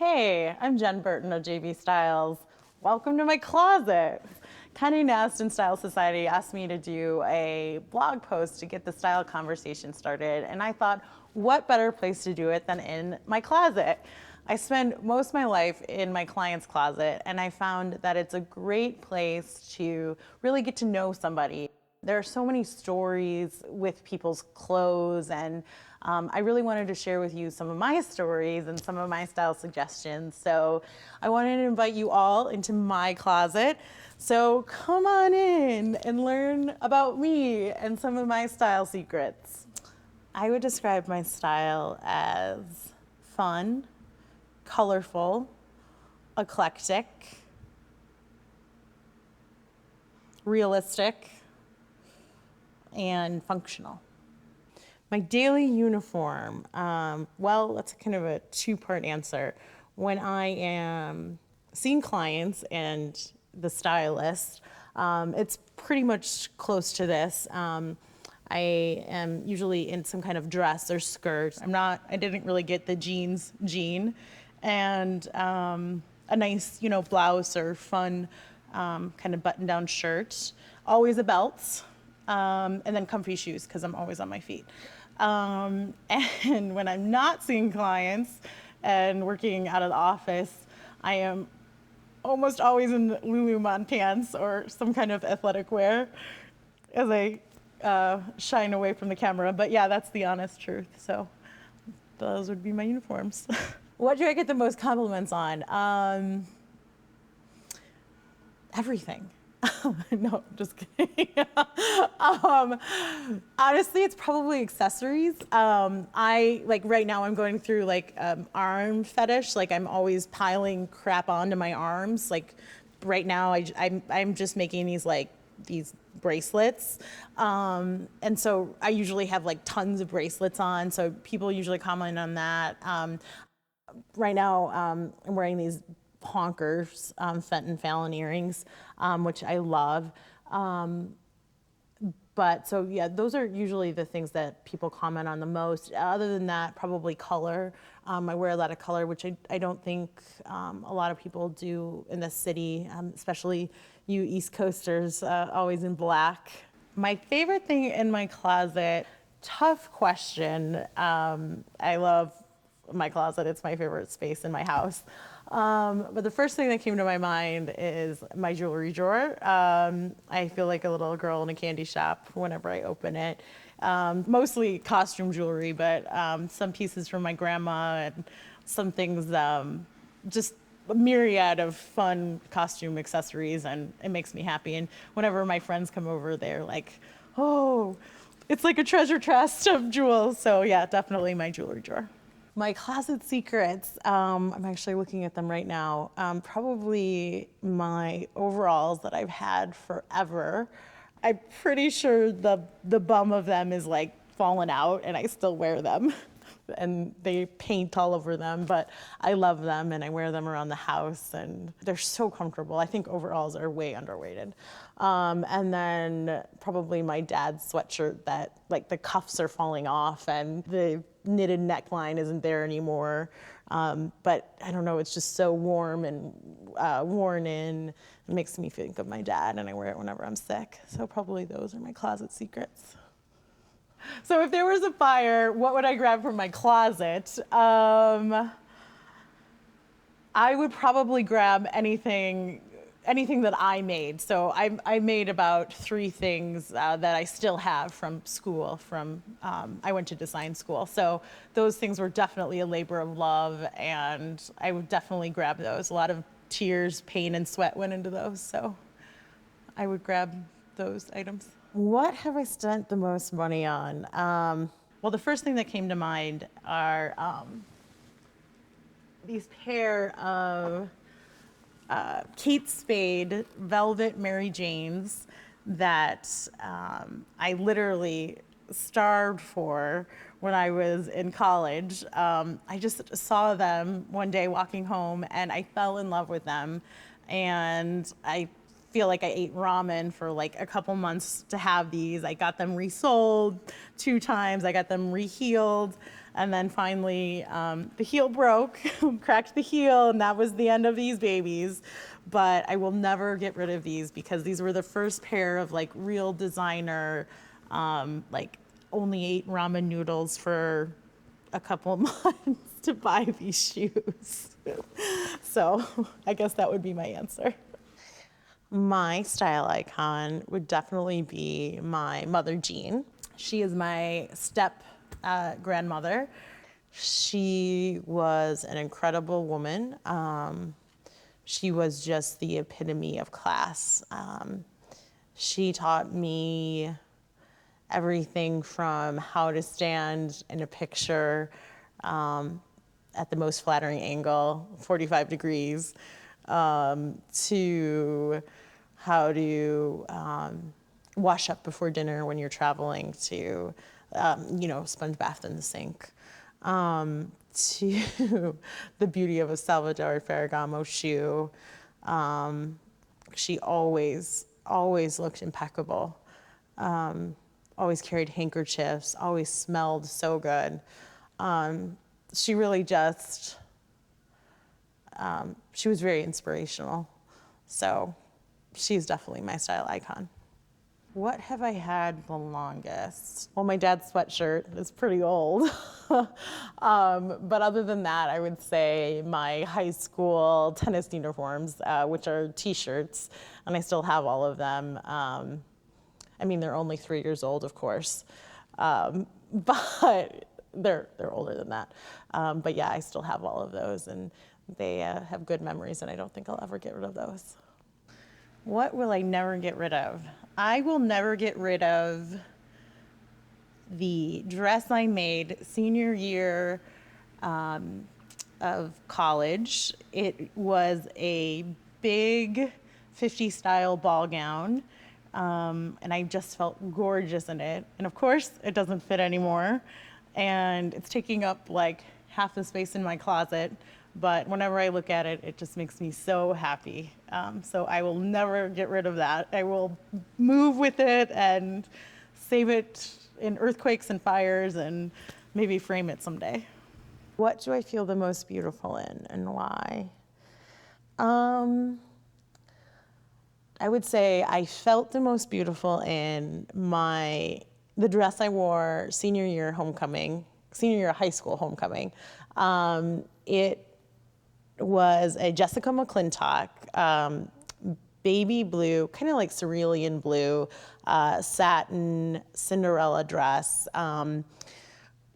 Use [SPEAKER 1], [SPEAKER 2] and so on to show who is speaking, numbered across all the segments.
[SPEAKER 1] Hey, I'm Burton of JBstyles. Welcome to my closet. Condé Nast and Style Society asked me to do a blog post to get the style conversation started, and I thought, what better place to do it than in my closet? I spend most of my life in my client's closet, and I found that it's a great place to really get to know somebody. There are so many stories with people's clothes, and I really wanted to share with you some of my stories and some of my style suggestions. So I wanted to invite you all into my closet. So come on in and learn about me and some of my style secrets. I would describe my style as fun, colorful, eclectic, realistic, and functional. My daily uniform, well, that's kind of a two-part answer. When I am seeing clients and the stylist, it's pretty much close to this. I am usually in some kind of dress or skirt. I didn't really get the jean, and a nice, blouse or fun kind of button-down shirt. Always a belt. And then comfy shoes, because I'm always on my feet. And when I'm not seeing clients and working out of the office, I am almost always in Lululemon pants or some kind of athletic wear as I shine away from the camera. But yeah, that's the honest truth. So those would be my uniforms. What do I get the most compliments on? Everything. No, just kidding. Honestly, it's probably accessories. Right now I'm going through arm fetish. Like I'm always piling crap onto my arms. Like right now I'm just making these bracelets. And so I usually have tons of bracelets on. So people usually comment on that. Right now I'm wearing these honkers, Fenton Fallon earrings, which I love. But so yeah, those are usually the things that people comment on the most. Other than that, probably color. I wear a lot of color, which I don't think a lot of people do in the city, especially you East Coasters, always in black. My favorite thing in my closet, tough question. I love my closet. It's my favorite space in my house. But the first thing that came to my mind is my jewelry drawer. I feel like a little girl in a candy shop whenever I open it. Mostly costume jewelry, but some pieces from my grandma and some things, just a myriad of fun costume accessories, and it makes me happy. And whenever my friends come over, they're like, oh, it's like a treasure chest of jewels. So yeah, definitely my jewelry drawer. My closet secrets, I'm actually looking at them right now. Probably my overalls that I've had forever. I'm pretty sure the bum of them is fallen out and I still wear them. And they paint all over them, but I love them and I wear them around the house and they're so comfortable. I think overalls are way underrated. And then probably my dad's sweatshirt that the cuffs are falling off and the knitted neckline isn't there anymore. But I don't know, it's just so warm and worn in. It makes me think of my dad and I wear it whenever I'm sick. So probably those are my closet secrets. So if there was a fire, what would I grab from my closet? I would probably grab anything that I made. So I made about 3 things that I still have from school. I went to design school. So those things were definitely a labor of love, and I would definitely grab those. A lot of tears, pain, and sweat went into those. So I would grab those items. What have I spent the most money on? Well, the first thing that came to mind are these pair of Kate Spade velvet Mary Janes that I literally starved for when I was in college. I just saw them one day walking home and I fell in love with them, and I feel like I ate ramen for like a couple months to have these. I got them resold 2 times. I got them rehealed. And then finally, the heel broke, cracked the heel, and that was the end of these babies. But I will never get rid of these because these were the first pair of like real designer, like only ate ramen noodles for a couple months to buy these shoes. So I guess that would be my answer. My style icon would definitely be my mother, Jean. She is my step grandmother. She was an incredible woman. She was just the epitome of class. She taught me everything from how to stand in a picture at the most flattering angle, 45 degrees, to how to wash up before dinner when you're traveling, to sponge bath in the sink, to the beauty of a Salvador Ferragamo shoe. She always looked impeccable. Always carried handkerchiefs, always smelled so good. She really just, she was very inspirational. So she's definitely my style icon. What have I had the longest? Well, my dad's sweatshirt is pretty old. But other than that, I would say my high school tennis uniforms, which are t-shirts, and I still have all of them. I mean, they're only 3 years old, of course, but they're older than that. But yeah, I still have all of those, and they have good memories, and I don't think I'll ever get rid of those. What will I never get rid of? I will never get rid of the dress I made senior year of college. It was a big 50s style ball gown. And I just felt gorgeous in it. And of course, it doesn't fit anymore. And it's taking up like half the space in my closet. But whenever I look at it, it just makes me so happy. So I will never get rid of that. I will move with it and save it in earthquakes and fires and maybe frame it someday. What do I feel the most beautiful in and why? I would say I felt the most beautiful in the dress I wore senior year high school homecoming. It was a Jessica McClintock, baby blue, kind of like cerulean blue, satin Cinderella dress. Oh,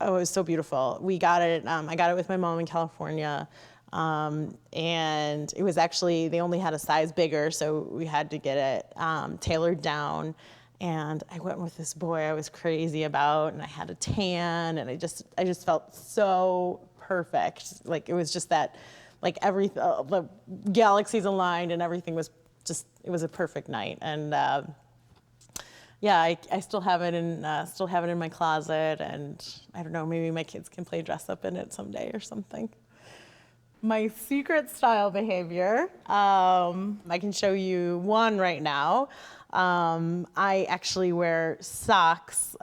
[SPEAKER 1] it was so beautiful. We got it, I got it with my mom in California. And it was actually, they only had a size bigger, so we had to get it tailored down. And I went with this boy I was crazy about, and I had a tan, and I just felt so perfect. Like it was just that, like the galaxies aligned and everything was just, it was a perfect night. And yeah, I still have it in my closet, and I don't know, maybe my kids can play dress up in it someday or something. My secret style behavior, I can show you one right now. I actually wear socks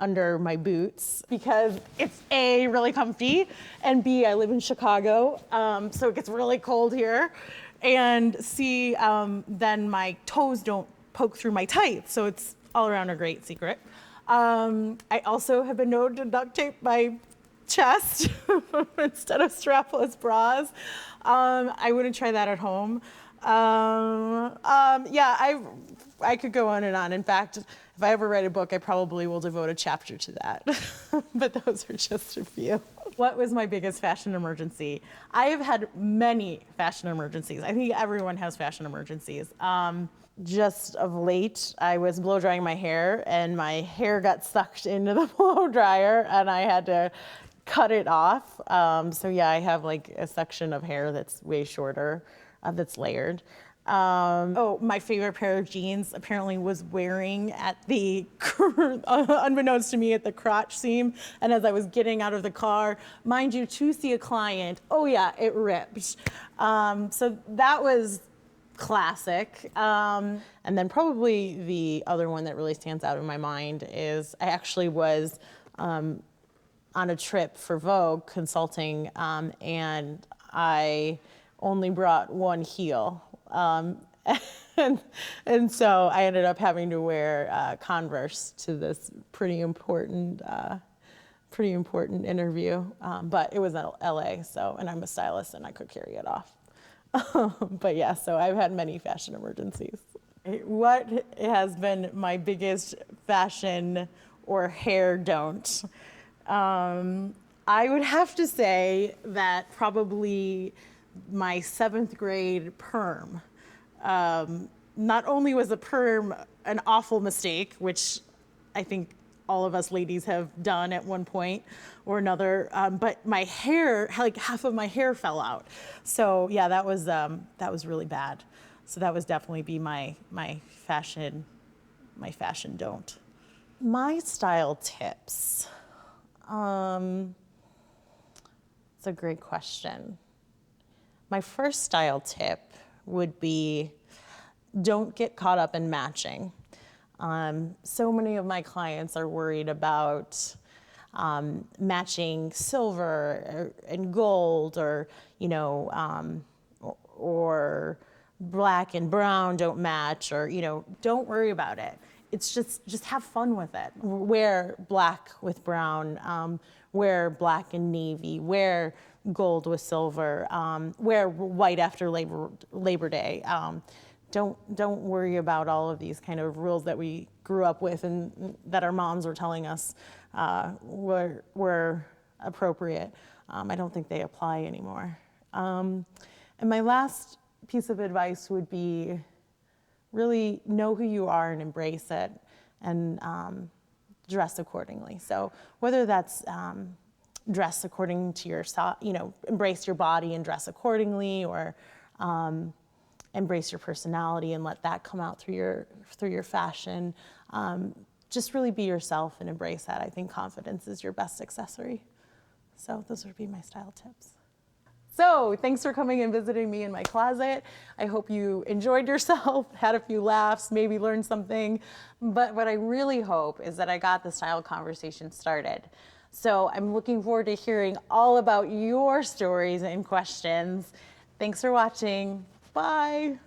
[SPEAKER 1] under my boots because it's A, really comfy, and B, I live in Chicago, so it gets really cold here, and C, then my toes don't poke through my tights, so it's all around a great secret. I also have been known to duct tape my chest instead of strapless bras. I wouldn't try that at home. Yeah, I could go on and on. In fact, if I ever write a book, I probably will devote a chapter to that. But those are just a few. What was my biggest fashion emergency? I have had many fashion emergencies. I think everyone has fashion emergencies. Just of late, I was blow drying my hair, and my hair got sucked into the blow dryer, and I had to cut it off. So yeah, I have like a section of hair that's way shorter, that's layered. Oh, my favorite pair of jeans apparently was wearing at the, unbeknownst to me, at the crotch seam. And as I was getting out of the car, mind you, to see a client, oh yeah, it ripped. So that was classic. And then probably the other one that really stands out in my mind is I actually was on a trip for Vogue consulting, and I only brought one heel. And so I ended up having to wear Converse to this pretty important interview. But it was in LA, so, and I'm a stylist and I could carry it off. But yeah, so I've had many fashion emergencies. What has been my biggest fashion or hair don't? I would have to say that probably my 7th grade perm. Not only was a perm an awful mistake, which I think all of us ladies have done at one point or another, but my hair, like half of my hair fell out. So yeah, that was really bad. So that was definitely be my fashion don't. My style tips. It's a great question. My first style tip would be don't get caught up in matching. So many of my clients are worried about matching silver and gold, or or black and brown don't match, or don't worry about it. It's just have fun with it. Wear black with brown, wear black and navy, wear gold with silver, wear white after Labor Day. Don't worry about all of these kind of rules that we grew up with and that our moms were telling us were appropriate. I don't think they apply anymore. And my last piece of advice would be really know who you are and embrace it, and dress accordingly. So whether that's dress according to your, embrace your body and dress accordingly, or embrace your personality and let that come out through your fashion. Just really be yourself and embrace that. I think confidence is your best accessory. So those would be my style tips. So thanks for coming and visiting me in my closet. I hope you enjoyed yourself, had a few laughs, maybe learned something. But what I really hope is that I got the style conversation started. So I'm looking forward to hearing all about your stories and questions. Thanks for watching. Bye.